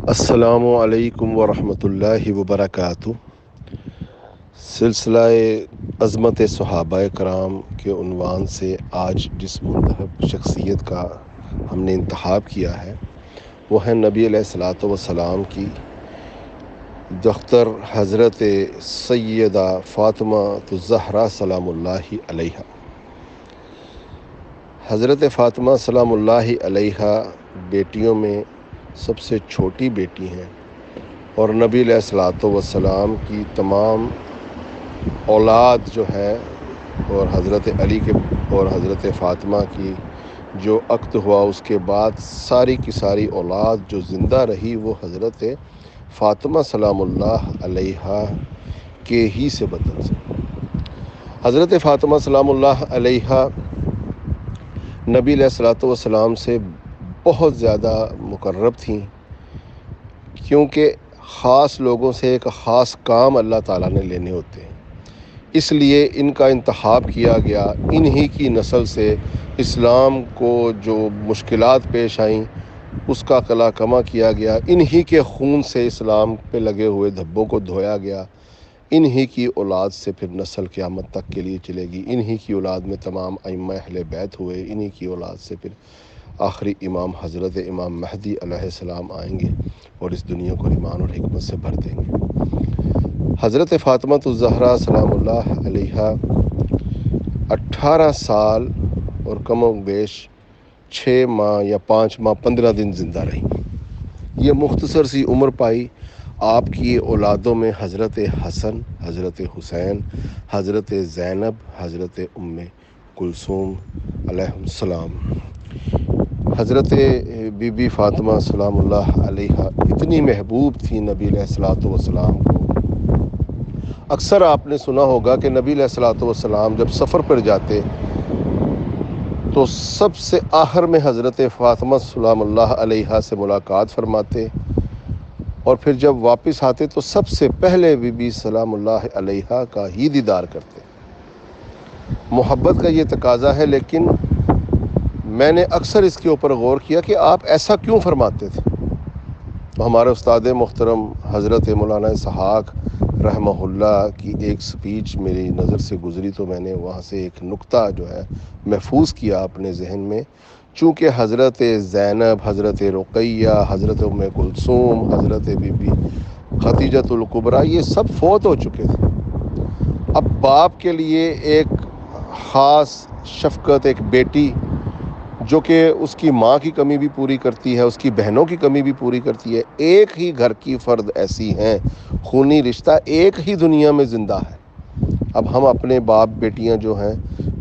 السلام علیکم ورحمۃ اللہ وبرکاتہ۔ سلسلہ عظمت صحابہ کرام کے عنوان سے آج جس منتخب شخصیت کا ہم نے انتخاب کیا ہے وہ ہے نبی علیہ الصلاۃ والسلام کی دختر حضرت سیدہ فاطمہ الزہرا سلام اللہ علیہا۔ حضرت فاطمہ سلام اللہ علیہا بیٹیوں میں سب سے چھوٹی بیٹی ہیں اور نبی علیہ الصلاۃ والسلام کی تمام اولاد جو ہے اور حضرت علی کے اور حضرت فاطمہ کی جو عقد ہوا اس کے بعد ساری کی ساری اولاد جو زندہ رہی وہ حضرت فاطمہ سلام اللہ علیہا کے ہی سے بدل سے۔ حضرت فاطمہ سلام اللہ علیہا نبی علیہ الصلاۃ والسلام سے بہت زیادہ مقرب تھیں، کیونکہ خاص لوگوں سے ایک خاص کام اللہ تعالیٰ نے لینے ہوتے ہیں، اس لیے ان کا انتخاب کیا گیا۔ انہی کی نسل سے اسلام کو جو مشکلات پیش آئیں اس کا قلع کما کیا گیا، انہی کے خون سے اسلام پہ لگے ہوئے دھبوں کو دھویا گیا، انہی کی اولاد سے پھر نسل قیامت تک کے لیے چلے گی، انہی کی اولاد میں تمام ائمہ اہل بیت ہوئے، انہی کی اولاد سے پھر آخری امام حضرت امام مہدی علیہ السلام آئیں گے اور اس دنیا کو ایمان اور حکمت سے بھر دیں گے۔ حضرت فاطمہ الزہرا سلام اللہ علیہا 18 سال اور کم و بیش 6 ماہ یا 5 ماہ 15 دن زندہ رہی۔ یہ مختصر سی عمر پائی۔ آپ کی اولادوں میں حضرت حسن، حضرت حسین، حضرت زینب، حضرت ام کلثوم علیہ السلام۔ حضرت بی بی فاطمہ سلام اللہ علیہا اتنی محبوب تھی نبی علیہ الصلاۃ والسلام کو۔ اکثر آپ نے سنا ہوگا کہ نبی علیہ الصلاۃ والسلام جب سفر پر جاتے تو سب سے آخر میں حضرت فاطمہ سلام اللہ علیہا سے ملاقات فرماتے، اور پھر جب واپس آتے تو سب سے پہلے بی بی سلام اللہ علیہا کا ہی دیدار کرتے۔ محبت کا یہ تقاضا ہے، لیکن میں نے اکثر اس کے اوپر غور کیا کہ آپ ایسا کیوں فرماتے تھے۔ تو ہمارے استاد محترم حضرت مولانا اسحاق رحمہ اللہ کی ایک سپیچ میری نظر سے گزری تو میں نے وہاں سے ایک نقطہ جو ہے محفوظ کیا اپنے ذہن میں۔ چونکہ حضرت زینب، حضرت رقیہ، حضرت ام کلثوم، حضرت بی بی خدیجۃ الکبریٰ یہ سب فوت ہو چکے تھے۔ اب باپ کے لیے ایک خاص شفقت، ایک بیٹی جو کہ اس کی ماں کی کمی بھی پوری کرتی ہے، اس کی بہنوں کی کمی بھی پوری کرتی ہے، ایک ہی گھر کی فرد ایسی ہیں، خونی رشتہ ایک ہی دنیا میں زندہ ہے۔ اب ہم اپنے باپ بیٹیاں جو ہیں،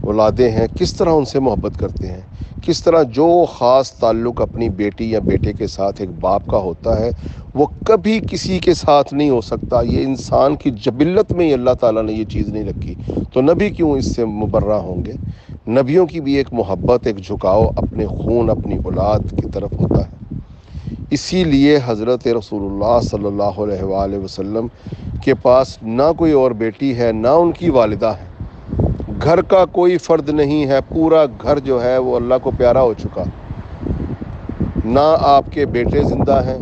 اولادیں ہیں، کس طرح ان سے محبت کرتے ہیں، کس طرح جو خاص تعلق اپنی بیٹی یا بیٹے کے ساتھ ایک باپ کا ہوتا ہے وہ کبھی کسی کے ساتھ نہیں ہو سکتا۔ یہ انسان کی جبلت میں ہی اللہ تعالیٰ نے یہ چیز نہیں رکھی، تو نبی کیوں اس سے مبرہ ہوں گے۔ نبیوں کی بھی ایک محبت، ایک جھکاؤ اپنے خون، اپنی اولاد کی طرف ہوتا ہے۔ اسی لیے حضرت رسول اللہ صلی اللہ علیہ وآلہ وسلم کے پاس نہ کوئی اور بیٹی ہے، نہ ان کی والدہ ہے، گھر کا کوئی فرد نہیں ہے، پورا گھر جو ہے وہ اللہ کو پیارا ہو چکا۔ نہ آپ کے بیٹے زندہ ہیں،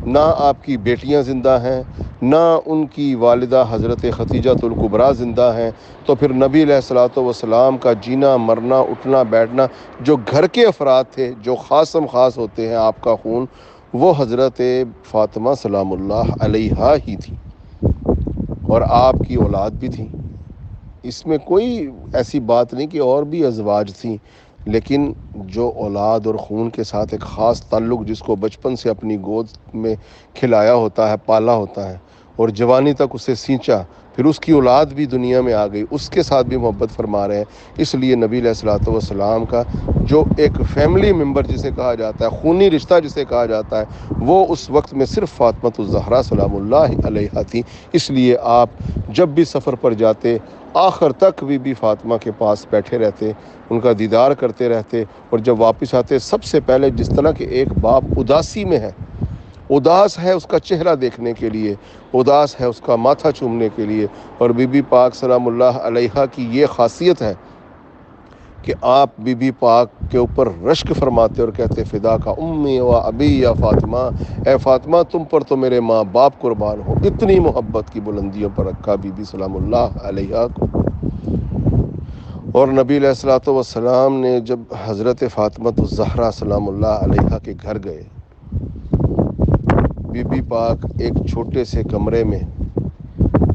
نہ آپ کی بیٹیاں زندہ ہیں، نہ ان کی والدہ حضرت خدیجۃ الکبریٰ زندہ ہیں، تو پھر نبی علیہ الصلاۃ والسلام کا جینا، مرنا، اٹھنا، بیٹھنا، جو گھر کے افراد تھے، جو خاصم خاص ہوتے ہیں آپ کا خون، وہ حضرت فاطمہ سلام اللہ علیہا ہی تھی اور آپ کی اولاد بھی تھی۔ اس میں کوئی ایسی بات نہیں کہ اور بھی ازواج تھیں، لیکن جو اولاد اور خون کے ساتھ ایک خاص تعلق، جس کو بچپن سے اپنی گود میں کھلایا ہوتا ہے، پالا ہوتا ہے اور جوانی تک اسے سینچا، پھر اس کی اولاد بھی دنیا میں آ گئی، اس کے ساتھ بھی محبت فرما رہے ہیں۔ اس لیے نبی علیہ الصلوۃ والسلام کا جو ایک فیملی ممبر جسے کہا جاتا ہے، خونی رشتہ جسے کہا جاتا ہے، وہ اس وقت میں صرف فاطمہ الزہرا سلام اللہ علیہا تھی۔ اس لیے آپ جب بھی سفر پر جاتے آخر تک بی بی فاطمہ کے پاس بیٹھے رہتے، ان کا دیدار کرتے رہتے، اور جب واپس آتے سب سے پہلے جس طرح کہ ایک باپ اداسی میں ہے، اداس ہے اس کا چہرہ دیکھنے کے لیے، اداس ہے اس کا ماتھا چومنے کے لیے، اور بی بی پاک سلام اللہ علیہا کی یہ خاصیت ہے کہ آپ بی بی پاک کے اوپر رشک فرماتے اور کہتے فدا کا امی و ابی یا فاطمہ، اے فاطمہ تم پر تو میرے ماں باپ قربان ہو۔ اتنی محبت کی بلندیوں پر رکھا بی بی سلام اللہ علیہا کو۔ اور نبی علیہ الصلوۃ والسلام نے جب حضرت فاطمہ الزہرا سلام اللہ علیہا کے گھر گئے، بی بی پاک ایک چھوٹے سے کمرے میں،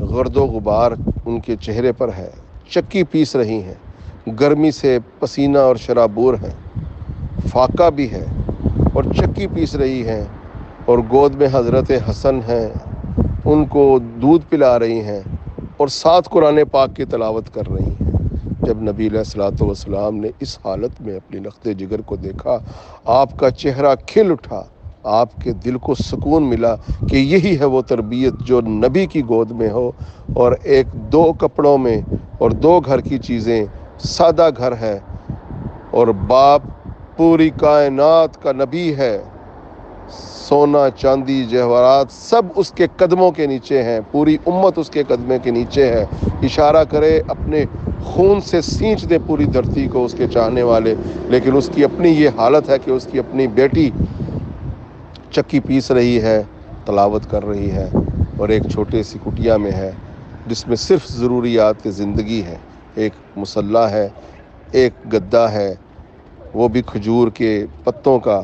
گرد و غبار ان کے چہرے پر ہے، چکی پیس رہی ہیں، گرمی سے پسینہ اور شرابور ہیں، فاقہ بھی ہے اور چکی پیس رہی ہیں، اور گود میں حضرت حسن ہیں، ان کو دودھ پلا رہی ہیں اور ساتھ قرآن پاک کی تلاوت کر رہی ہیں۔ جب نبی علیہ الصلوۃ والسلام نے اس حالت میں اپنی لخت جگر کو دیکھا، آپ کا چہرہ کھل اٹھا، آپ کے دل کو سکون ملا کہ یہی ہے وہ تربیت جو نبی کی گود میں ہو، اور ایک دو کپڑوں میں اور دو گھر کی چیزیں، سادہ گھر ہے اور باپ پوری کائنات کا نبی ہے، سونا چاندی جواہرات سب اس کے قدموں کے نیچے ہیں، پوری امت اس کے قدمے کے نیچے ہے، اشارہ کرے اپنے خون سے سینچ دے پوری دھرتی کو اس کے چاہنے والے، لیکن اس کی اپنی یہ حالت ہے کہ اس کی اپنی بیٹی چکی پیس رہی ہے، تلاوت کر رہی ہے، اور ایک چھوٹے سی کٹیا میں ہے جس میں صرف ضروریات زندگی ہے، ایک مصلی ہے، ایک گدا ہے، وہ بھی کھجور کے پتوں کا،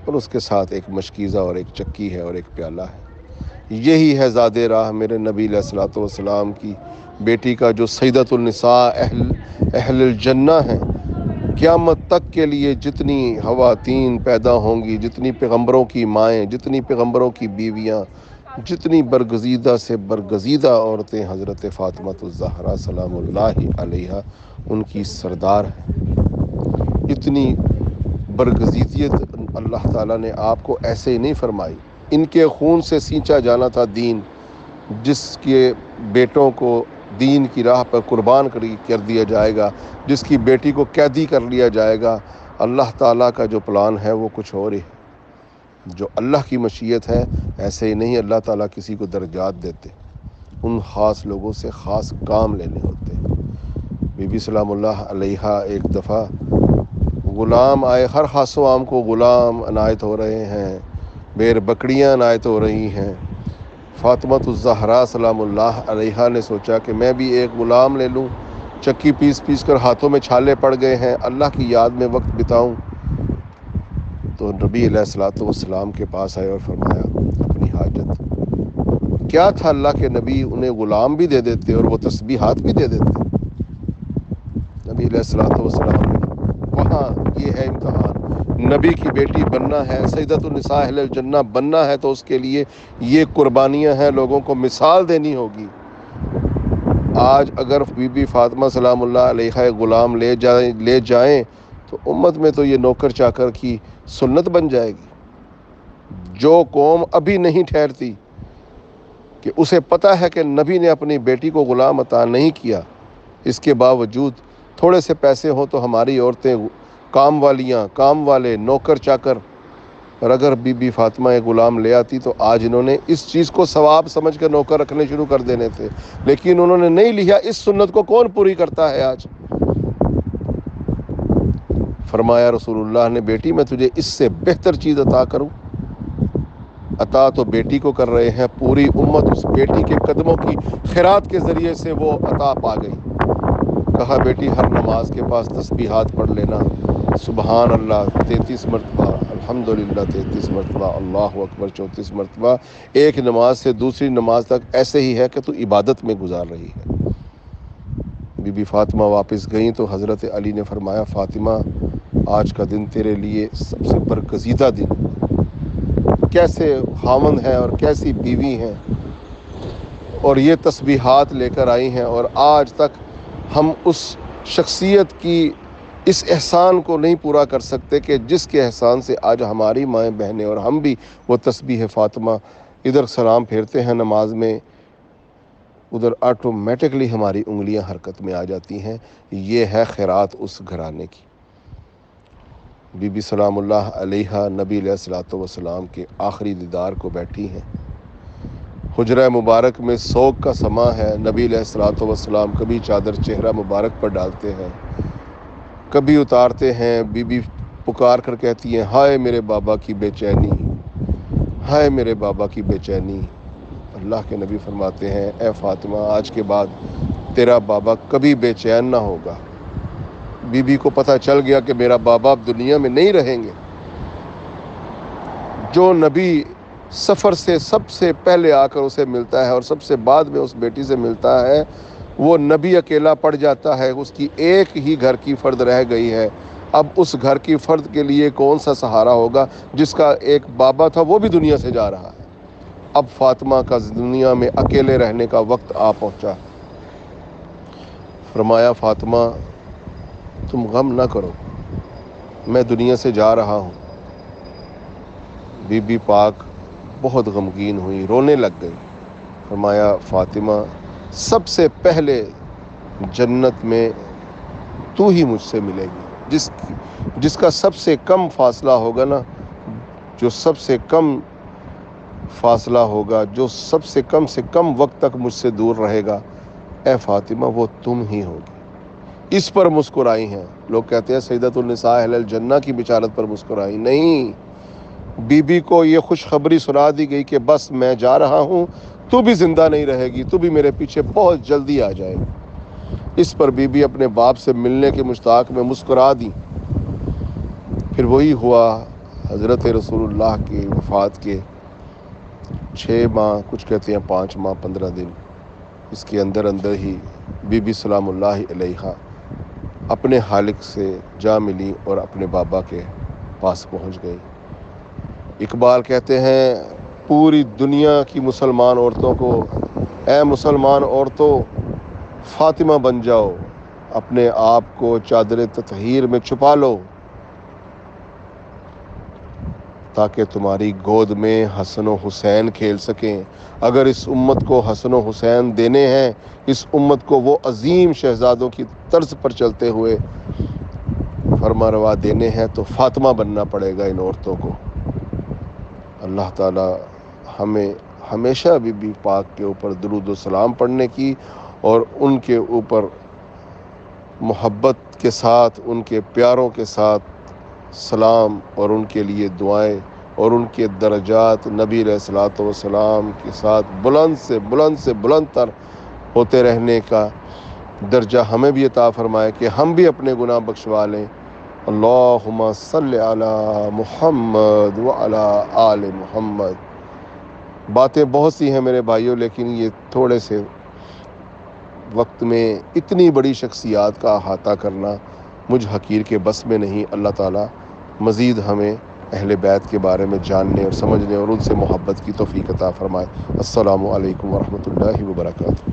اور اس کے ساتھ ایک مشکیزہ اور ایک چکی ہے اور ایک پیالہ ہے۔ یہی ہے زاد راہ میرے نبی علیہ الصلوۃ والسلام کی بیٹی کا، جو سیدۃ النساء اہل الجنہ ہے۔ قیامت تک کے لیے جتنی خواتین پیدا ہوں گی، جتنی پیغمبروں کی مائیں، جتنی پیغمبروں کی بیویاں، جتنی برگزیدہ سے برگزیدہ عورتیں حضرت فاطمہ الزہرا سلام اللہ علیہا ان کی سردار ہیں۔ اتنی برگزیدیت اللہ تعالیٰ نے آپ کو ایسے ہی نہیں فرمائی، ان کے خون سے سینچا جانا تھا دین، جس کے بیٹوں کو دین کی راہ پر قربان کر دیا جائے گا، جس کی بیٹی کو قیدی کر لیا جائے گا۔ اللہ تعالیٰ کا جو پلان ہے وہ کچھ اور ہی ہے، جو اللہ کی مشیت ہے ایسے ہی نہیں اللہ تعالیٰ کسی کو درجات دیتے، ان خاص لوگوں سے خاص کام لینے ہوتے۔ بی بی سلام اللہ علیہا ایک دفعہ غلام آئے، ہر خاص و عام کو غلام عنایت ہو رہے ہیں، بیر بکریاں عنایت ہو رہی ہیں۔ فاطمہ الزہرا سلام اللہ علیہا نے سوچا کہ میں بھی ایک غلام لے لوں، چکی پیس پیس کر ہاتھوں میں چھالے پڑ گئے ہیں، اللہ کی یاد میں وقت بتاؤں۔ تو نبی علیہ الصلوۃ والسلام کے پاس آئے اور فرمایا اپنی حاجت۔ کیا تھا اللہ کے نبی انہیں غلام بھی دے دیتے اور وہ تسبیحات بھی دے دیتے۔ نبی علیہ الصلوۃ والسلام نے وہاں یہ ہے امتحان، نبی کی بیٹی بننا ہے، سیدۃ النساء اہل الجنہ بننا ہے، تو اس کے لیے یہ قربانیاں ہیں، لوگوں کو مثال دینی ہوگی۔ آج اگر بی بی فاطمہ سلام اللہ علیہا غلام لے جائیں تو امت میں تو یہ نوکر چاکر کی سنت بن جائے گی۔ جو قوم ابھی نہیں ٹھہرتی کہ اسے پتہ ہے کہ نبی نے اپنی بیٹی کو غلام عطا نہیں کیا، اس کے باوجود تھوڑے سے پیسے ہوں تو ہماری عورتیں کام والیاں، کام والے، نوکر چاکر، اور اگر بی بی فاطمہ ایک غلام لے آتی تو آج انہوں نے اس چیز کو ثواب سمجھ کر نوکر رکھنے شروع کر دینے تھے، لیکن انہوں نے نہیں لیا۔ اس سنت کو کون پوری کرتا ہے آج؟ فرمایا رسول اللہ نے بیٹی میں تجھے اس سے بہتر چیز عطا کروں؟ عطا تو بیٹی کو کر رہے ہیں، پوری امت اس بیٹی کے قدموں کی خیرات کے ذریعے سے وہ عطا پا گئی۔ کہا بیٹی ہر نماز کے پاس تسبیحات پڑھ لینا، سبحان اللہ 33 مرتبہ، الحمدللہ 33 مرتبہ، اللہ اکبر 34 مرتبہ، ایک نماز سے دوسری نماز تک ایسے ہی ہے کہ تو عبادت میں گزار رہی ہے۔ بی بی فاطمہ واپس گئیں تو حضرت علی نے فرمایا فاطمہ آج کا دن تیرے لیے سب سے برگزیدہ دن، کیسے خاوند ہیں اور کیسی بیوی ہیں، اور یہ تسبیحات لے کر آئی ہیں، اور آج تک ہم اس شخصیت کی اس احسان کو نہیں پورا کر سکتے کہ جس کے احسان سے آج ہماری مائیں بہنیں اور ہم بھی وہ تسبیح فاطمہ ادھر سلام پھیرتے ہیں نماز میں، ادھر آٹومیٹکلی ہماری انگلیاں حرکت میں آ جاتی ہیں۔ یہ ہے خیرات اس گھرانے کی۔ بی بی سلام اللہ علیہا نبی علیہ الصلوۃ والسلام کے آخری دیدار کو بیٹھی ہیں۔ حجرہ مبارک میں سوگ کا سماں ہے، نبی علیہ الصلوۃ والسلام کبھی چادر چہرہ مبارک پر ڈالتے ہیں، کبھی اتارتے ہیں، بی بی پکار کر کہتی ہیں ہائے میرے بابا کی بے چینی، ہائے میرے بابا کی بے چینی۔ اللہ کے نبی فرماتے ہیں اے فاطمہ آج کے بعد تیرا بابا کبھی بے چین نہ ہوگا۔ بی بی کو پتہ چل گیا کہ میرا بابا اب دنیا میں نہیں رہیں گے۔ جو نبی سفر سے سب سے پہلے آ کر اسے ملتا ہے اور سب سے بعد میں اس بیٹی سے ملتا ہے، وہ نبی اکیلا پڑ جاتا ہے، اس کی ایک ہی گھر کی فرد رہ گئی ہے۔ اب اس گھر کی فرد کے لیے کون سا سہارا ہوگا؟ جس کا ایک بابا تھا وہ بھی دنیا سے جا رہا ہے۔ اب فاطمہ کا دنیا میں اکیلے رہنے کا وقت آ پہنچا۔ فرمایا فاطمہ تم غم نہ کرو، میں دنیا سے جا رہا ہوں۔ بی بی پاک بہت غمگین ہوئی، رونے لگ گئی۔ فرمایا فاطمہ سب سے پہلے جنت میں تو ہی مجھ سے ملے گی، جس کا سب سے کم فاصلہ ہوگا نا، جو سب سے کم فاصلہ ہوگا، جو سب سے کم وقت تک مجھ سے دور رہے گا، اے فاطمہ وہ تم ہی ہوگی۔ اس پر مسکرائی ہیں۔ لوگ کہتے ہیں سیدۃ النساء اہل الجنہ کی بشارت پر مسکرائی، نہیں، بی بی کو یہ خوشخبری سنا دی گئی کہ بس میں جا رہا ہوں، تو بھی زندہ نہیں رہے گی، تو بھی میرے پیچھے بہت جلدی آ جائے گی۔ اس پر بی بی اپنے باپ سے ملنے کے مشتاق میں مسکرا دی۔ پھر وہی ہوا، حضرت رسول اللہ کی وفات کے 6 ماہ، کچھ کہتے ہیں 5 ماہ 15 دن، اس کے اندر ہی بی بی سلام اللہ علیہا اپنے خالق سے جا ملی اور اپنے بابا کے پاس پہنچ گئی۔ اقبال کہتے ہیں پوری دنیا کی مسلمان عورتوں کو، اے مسلمان عورتوں فاطمہ بن جاؤ، اپنے آپ کو چادر تطہیر میں چھپا لو، تاکہ تمہاری گود میں حسن و حسین کھیل سکیں۔ اگر اس امت کو حسن و حسین دینے ہیں، اس امت کو وہ عظیم شہزادوں کی طرز پر چلتے ہوئے فرما روا دینے ہیں، تو فاطمہ بننا پڑے گا ان عورتوں کو۔ اللہ تعالی ہمیں ہمیشہ بی بی پاک کے اوپر درود و سلام پڑھنے کی اور ان کے اوپر محبت کے ساتھ، ان کے پیاروں کے ساتھ سلام اور ان کے لیے دعائیں اور ان کے درجات نبی علیہ الصلوۃ والسلام کے ساتھ بلند سے بلند تر ہوتے رہنے کا درجہ ہمیں بھی عطا فرمائے کہ ہم بھی اپنے گناہ بخشوا لیں۔ اللہم صلی علی محمد وعلی آل محمد۔ باتیں بہت سی ہیں میرے بھائیوں، لیکن یہ تھوڑے سے وقت میں اتنی بڑی شخصیات کا احاطہ کرنا مجھ حقیر کے بس میں نہیں۔ اللہ تعالی مزید ہمیں اہل بیت کے بارے میں جاننے اور سمجھنے اور ان سے محبت کی توفیق عطا فرمائے۔ السلام علیکم ورحمۃ اللہ وبرکاتہ۔